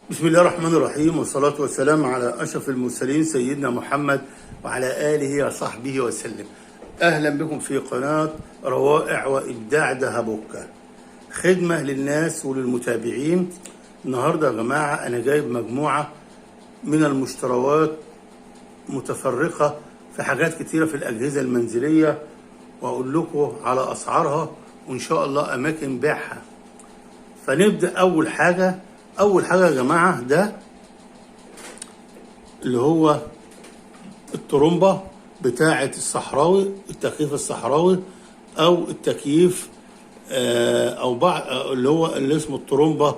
بسم الله الرحمن الرحيم، والصلاة والسلام على أشرف المرسلين سيدنا محمد وعلى آله وصحبه وسلم. أهلا بكم في قناة روائع وإبداع دهبوكة، خدمة للناس وللمتابعين. النهاردة يا جماعة أنا جايب مجموعة من المشتريات متفرقة في حاجات كتيرة في الأجهزة المنزلية، وأقول لكم على أسعارها وإن شاء الله أماكن بيعها. فنبدأ أول حاجة يا جماعة، ده اللي هو الطرمبة بتاعة الصحراوي، التكييف الصحراوي أو التكييف أو بعض اللي هو اللي اسمه الطرمبة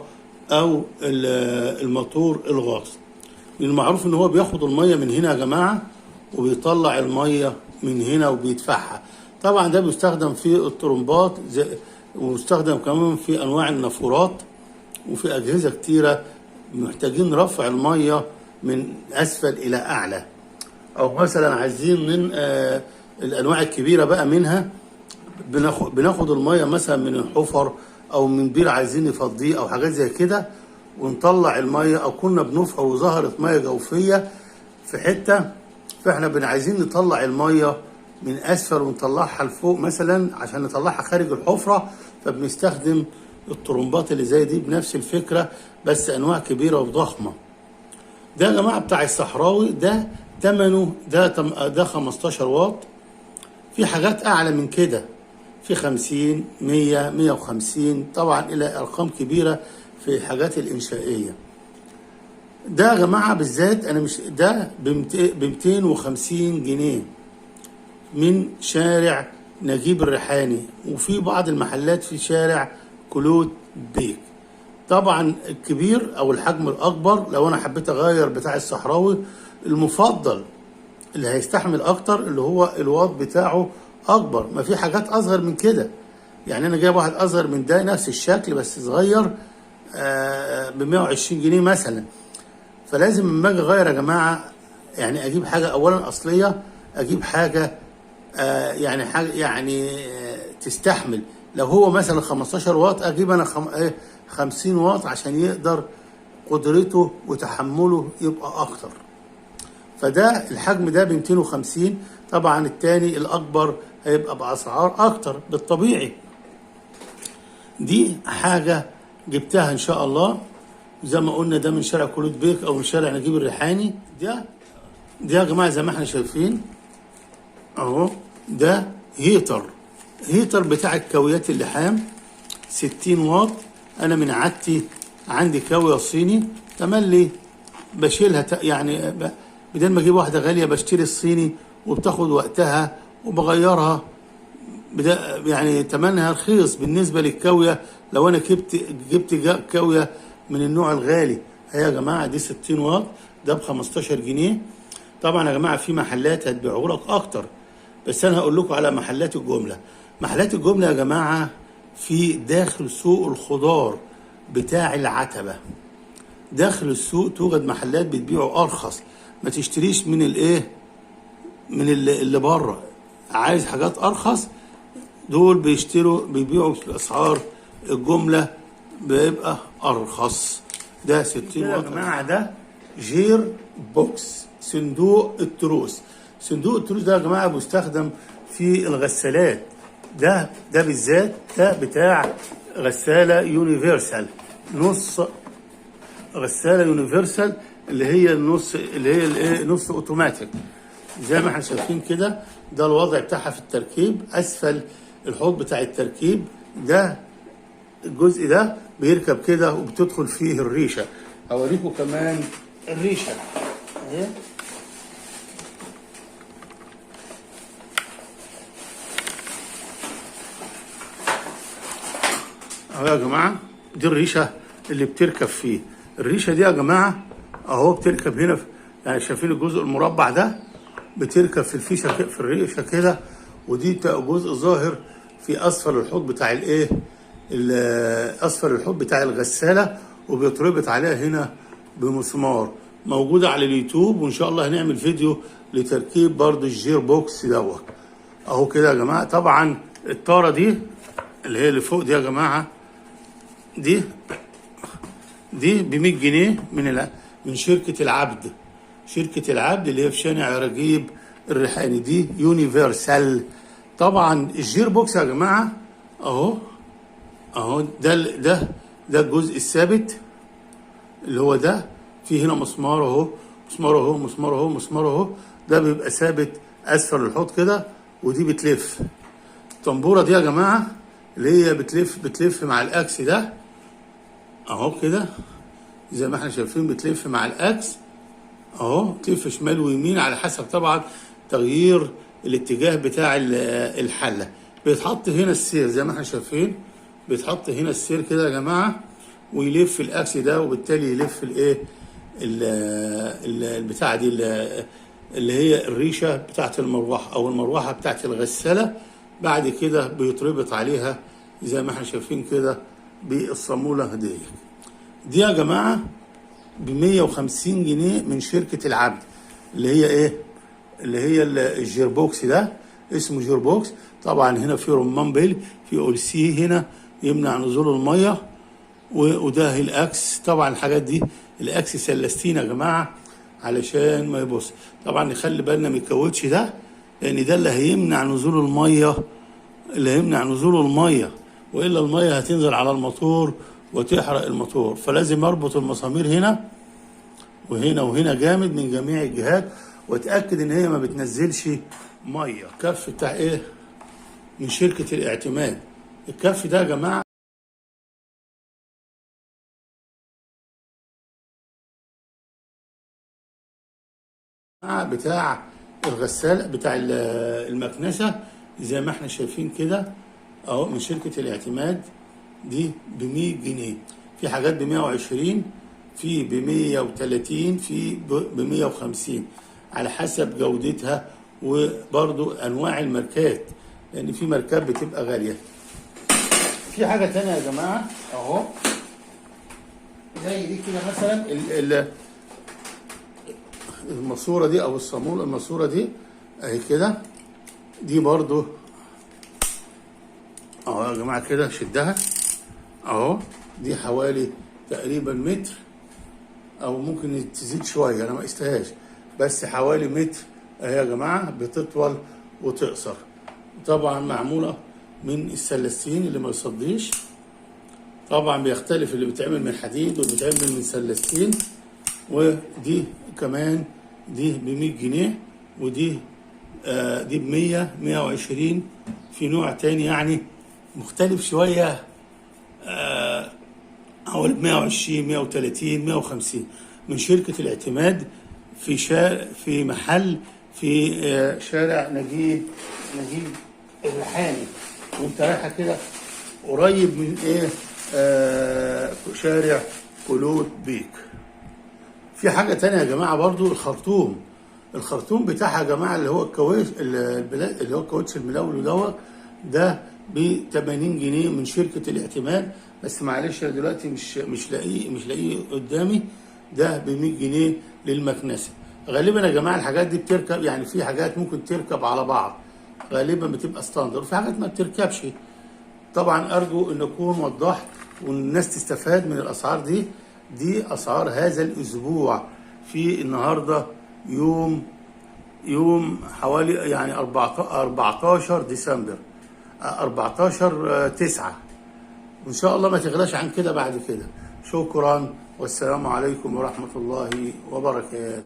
أو الموتور الغاز. المعروف إن هو بياخد المية من هنا يا جماعة وبيطلع المية من هنا وبيدفعها. طبعا ده بيستخدم في الطرمبات ويستخدم كمان في أنواع النافورات وفي أجهزة كتيرة محتاجين رفع المية من أسفل إلى أعلى، أو مثلا عايزين من الأنواع الكبيرة بقى منها بناخد المية مثلا من الحفر أو من بير عايزين نفضيه أو حاجات زي كده ونطلع المية، أو كنا بنفحر وظهرت مية جوفية في حتة فإحنا عايزين نطلع المية من أسفل ونطلعها لفوق مثلا عشان نطلعها خارج الحفرة، فبنستخدم الطرمبات اللي زي دي بنفس الفكرة بس أنواع كبيرة وضخمة. ده يا جماعة بتاع الصحراوي، ده ثمنه ده 15 واط. في حاجات أعلى من كده، في 50 100 150 طبعا إلى أرقام كبيرة في الحاجات الإنشائية. ده يا جماعة بالذات أنا مش ده ب 250 جنيه من شارع نجيب الريحاني، وفي بعض المحلات في شارع كلود بيك. طبعا الكبير او الحجم الاكبر لو انا حبيت اغير بتاع الصحراوي، المفضل اللي هيستحمل اكتر اللي هو الواط بتاعه اكبر. ما في حاجات اصغر من كده، يعني انا جايب واحد اصغر من ده نفس الشكل بس صغير ب 120 جنيه مثلا. فلازم لما اجي اغير يا جماعه يعني اجيب حاجه اولا اصليه، اجيب حاجه يعني حاجه تستحمل. لو هو مثلا 15 واط اجيب انا 50 واط عشان يقدر قدرته وتحمله يبقى اكتر. فده الحجم ده ب 250. طبعا التاني الاكبر هيبقى باسعار اكتر بالطبيعي. دي حاجه جبتها ان شاء الله زي ما قلنا، ده من شارع كلود بيك او من شارع نجيب الريحاني. ده يا جماعه زي ما احنا شايفين اهو، ده هيتر بتاع الكاويات اللحام 60 واط. انا من عادتي عندي كاويه صيني تملي بشيلها، يعني بدل ما اجيب واحده غاليه بشتري الصيني وبتاخد وقتها وبغيرها، يعني تمنها رخيص بالنسبه للكاويه. لو انا جبت كاويه من النوع الغالي هي يا جماعه دي 60 واط، ده ب 15 جنيه. طبعا يا جماعه في محلات هتبيعه لك اكتر، بس انا هقول لكم على محلات الجمله. محلات الجمله يا جماعه في داخل سوق الخضار بتاع العتبه، داخل السوق توجد محلات بتبيعه ارخص. ما تشتريش من من اللي بره. عايز حاجات ارخص، دول بيبيعوا باسعار الجمله بيبقى ارخص. ده 60 واط يا جماعه. ده جير بوكس، صندوق التروس. صندوق التروس ده يا جماعه بيستخدم في الغسالات. ده بالذات ده بتاع غساله يونيفرسال، نص غساله يونيفرسال اللي هي النص اللي هي الايه نص اوتوماتيك زي ما احنا شايفين كده. ده الوضع بتاعها في التركيب، اسفل الحوض بتاع التركيب ده الجزء ده بيركب كده وبتدخل فيه الريشه. هوريكم كمان الريشه اهي اهو يا جماعه. دي الريشه اللي بتركب فيه. الريشه دي يا جماعه اهو بتركب هنا يعني شايفين الجزء المربع ده بتركب في الفيشه في الريشه كده، ودي جزء ظاهر في اسفل الحوض بتاع اسفل الحوض بتاع الغساله، وبيتربط عليها هنا بمسمار. موجوده على اليوتيوب، وان شاء الله هنعمل فيديو لتركيب برضو الجير بوكس دوت اهو كده يا جماعه. طبعا الطاره دي اللي هي اللي فوق دي يا جماعه، دي دي ب 100 جنيه من شركة العبد. شركة العبد اللي هي في شارع رجيب الريحاني، دي يونيفرسال. طبعا الجير بوكس يا جماعة اهو، اهو ده الجزء الثابت اللي هو ده. في هنا مسمار اهو، مسمار اهو، مسمار اهو، مسمار اهو. ده بيبقى ثابت اسفل الحوض كده، ودي بتلف. الطنبورة دي يا جماعة اللي هي بتلف مع الاكس ده اهو كده، زي ما احنا شايفين بتلف مع الاكس اهو، تلف شمال ويمين على حسب طبعا تغيير الاتجاه بتاع الحله. بيتحط هنا السير زي ما احنا شايفين، بيتحط هنا السير كده يا جماعه، ويلف الاكس ده، وبالتالي يلف الايه البتاعه دي اللي هي الريشه بتاعت المروحه او المروحه بتاعت الغساله. بعد كده بيتربط عليها زي ما احنا شايفين كده بالصاموله دي يا جماعه ب 150 جنيه من شركة العبد، اللي هي ايه؟ اللي هي الجيربوكس ده، اسمه جيربوكس. طبعا هنا في رمان بيل، في اولسي هنا يمنع نزول الميه، وده الاكس. طبعا الحاجات دي الاكس سلستين يا جماعه علشان ما يبص. طبعا نخلي بالنا من الكاوتش ده، لان ده اللي هيمنع نزول الميه، والا الميه هتنزل على الموتور وتحرق الموتور. فلازم اربط المسامير هنا وهنا وهنا جامد من جميع الجهات، واتاكد ان هي ما بتنزلش ميه. كف بتاع ايه؟ من شركه الاعتماد. الكف ده يا جماعه بتاع الغسالة بتاع المكنسة زي ما احنا شايفين كده اهو، من شركة الاعتماد. دي ب 100 جنيه، في حاجات ب 120، في ب 130، في ب 150 على حسب جودتها، وبرضو انواع الماركات، لان في ماركات بتبقى غالية. في حاجة تانية يا جماعة اهو، زي دي كده مثلا الماسوره دي او الصاموله، الماسوره دي اهي كده، دي برضو اهو يا جماعه كده، شدها اهو. دي حوالي تقريبا متر، او ممكن تزيد شويه، انا ما قستهاش، بس حوالي متر اهي يا جماعه، بتطول وتقصر. طبعا معموله من السلستين اللي ما يصديش. طبعا بيختلف اللي بيتعمل من حديد واللي بيتعمل من سلستين. ودي كمان دي ب 100 جنيه، ودي دي ب 100 120. في نوع تاني يعني مختلف شويه حوالي 120 130 150 من شركه الاعتماد، في محل في شارع نجيب الريحاني، وانت رايحه كده قريب من ايه شارع كلود بيك. في حاجة تانية يا جماعة برضو، الخرطوم بتاعها يا جماعة اللي هو الكاوتش، اللي هو الكاوتش الملون دوت، ده ب 80 جنيه من شركة الاعتماد. بس معلش أنا دلوقتي مش لاقيه قدامي. ده ب 100 جنيه للمكنسة. غالبا يا جماعة الحاجات دي بتركب، يعني في حاجات ممكن تركب على بعض، غالبا بتبقى ستاندر، وفي حاجات ما بتركبش. طبعا أرجو أن أكون وضحت والناس تستفاد من الأسعار دي. دي أسعار هذا الأسبوع، في النهاردة يوم حوالي يعني 14 ديسمبر، 14/9. وإن شاء الله ما تغلاش عن كده بعد كده. شكرا، والسلام عليكم ورحمة الله وبركاته.